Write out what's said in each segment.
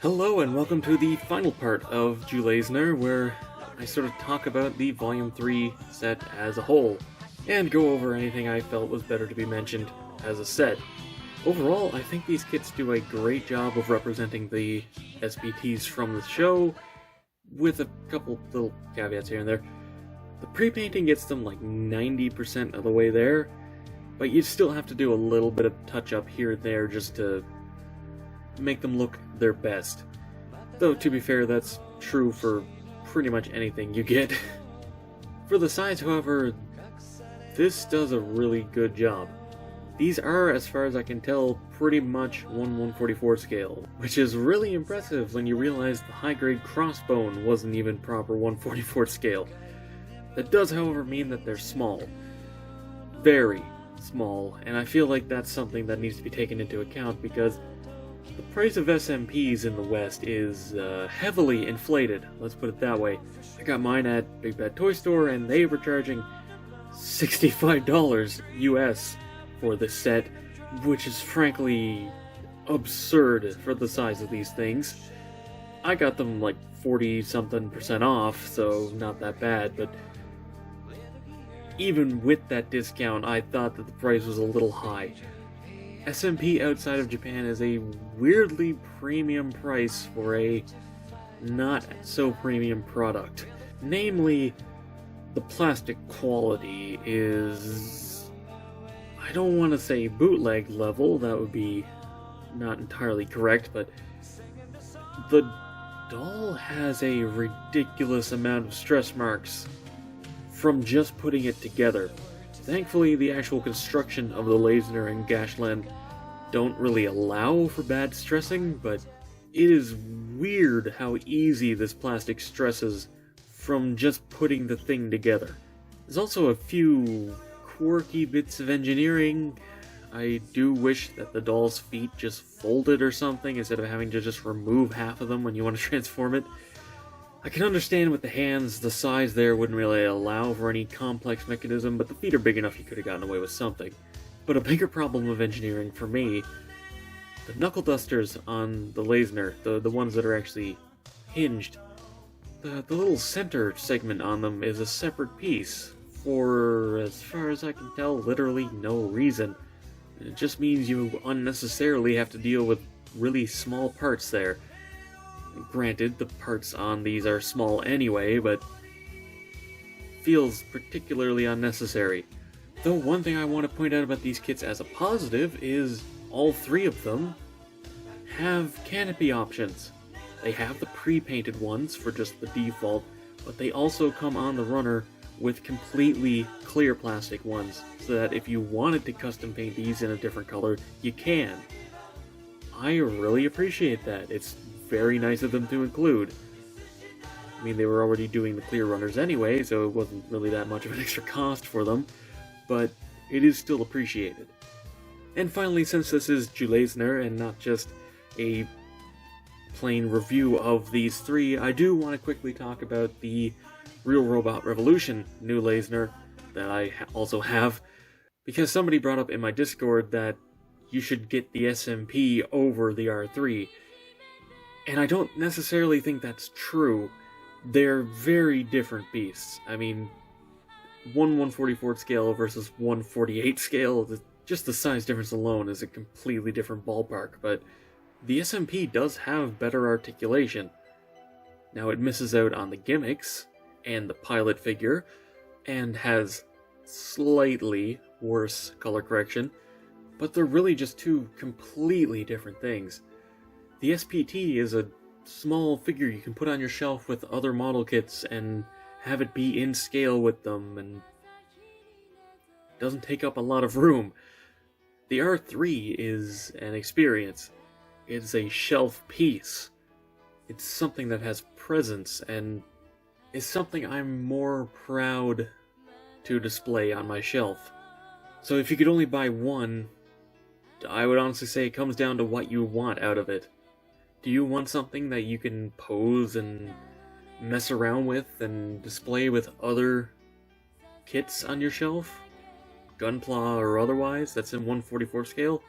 Hello and welcome to the final part of JuLayzner, where I sort of talk about the Volume 3 set as a whole, and go over anything I felt was better to be mentioned as a set. Overall, I think these kits do a great job of representing the SPTs from the show, with a couple little caveats here and there. The pre-painting gets them like 90% of the way there, but you still have to do a little bit of touch-up here and there just to make them look their best. Though, to be fair, that's true for pretty much anything you get. For the size, however, this does a really good job. These are, as far as I can tell, pretty much 1/144 scale, which is really impressive when you realize the high-grade crossbone wasn't even proper 1/44 scale. That does, however, mean that they're small. Very small, and I feel like that's something that needs to be taken into account because the price of SMPs in the West is heavily inflated, let's put it that way. I got mine at Big Bad Toy Store and they were charging $65 US for this set, which is frankly absurd for the size of these things. I got them like 40-something% off, so not that bad, but even with that discount, I thought that the price was a little high. SMP outside of Japan is a weirdly premium price for a not so premium product. Namely, the plastic quality is, I don't want to say bootleg level, that would be not entirely correct, but the doll has a ridiculous amount of stress marks from just putting it together. Thankfully, the actual construction of the JuLayzner and Gashland don't really allow for bad stressing, but it is weird how easy this plastic stresses from just putting the thing together. There's also a few quirky bits of engineering. I do wish that the doll's feet just folded or something instead of having to just remove half of them when you want to transform it. I can understand with the hands, the size there wouldn't really allow for any complex mechanism, but the feet are big enough you could have gotten away with something. But a bigger problem of engineering for me, the knuckle dusters on the JuLayzner, the ones that are actually hinged, the little center segment on them is a separate piece, for, as far as I can tell, literally no reason. It just means you unnecessarily have to deal with really small parts there. Granted, the parts on these are small anyway, but feels particularly unnecessary. Though one thing I want to point out about these kits as a positive is all three of them have canopy options. They have the pre-painted ones for just the default, but they also come on the runner with completely clear plastic ones, so that if you wanted to custom paint these in a different color, you can. I really appreciate that. It's very nice of them to include. I mean, they were already doing the clear runners anyway, so it wasn't really that much of an extra cost for them, but it is still appreciated. And finally, since this is JuLayzner and not just a plain review of these three, I do want to quickly talk about the Real Robot Revolution new JuLayzner that I also have, because somebody brought up in my Discord that you should get the SMP over the R3. And I don't necessarily think that's true. They're very different beasts. I mean, 1/144 scale versus 1/48 scale, just the size difference alone is a completely different ballpark, but the SMP does have better articulation. Now, it misses out on the gimmicks and the pilot figure, and has slightly worse color correction, but they're really just two completely different things. The SPT is a small figure you can put on your shelf with other model kits and have it be in scale with them, and doesn't take up a lot of room. The R3 is an experience. It's a shelf piece. It's something that has presence, and is something I'm more proud to display on my shelf. So if you could only buy one, I would honestly say it comes down to what you want out of it. Do you want something that you can pose and mess around with and display with other kits on your shelf? Gunpla or otherwise, that's in 1/44 scale?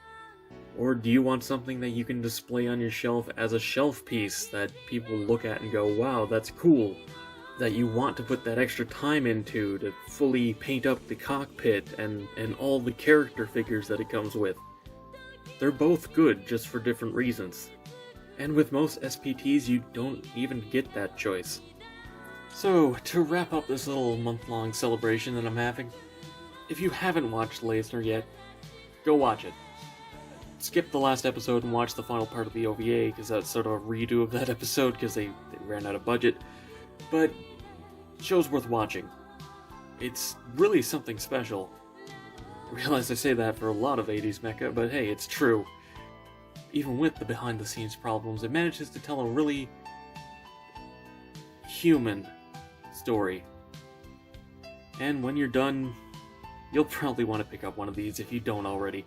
Or do you want something that you can display on your shelf as a shelf piece that people look at and go, wow, that's cool? That you want to put that extra time into to fully paint up the cockpit and all the character figures that it comes with. They're both good, just for different reasons. And with most SPTs, you don't even get that choice. So, to wrap up this little month-long celebration that I'm having, if you haven't watched JuLayzner yet, go watch it. Skip the last episode and watch the final part of the OVA, because that's sort of a redo of that episode, because they ran out of budget. But, show's worth watching. It's really something special. I realize I say that for a lot of 80s mecha, but hey, it's true. Even with the behind-the-scenes problems, it manages to tell a really human story. And when you're done, you'll probably want to pick up one of these if you don't already.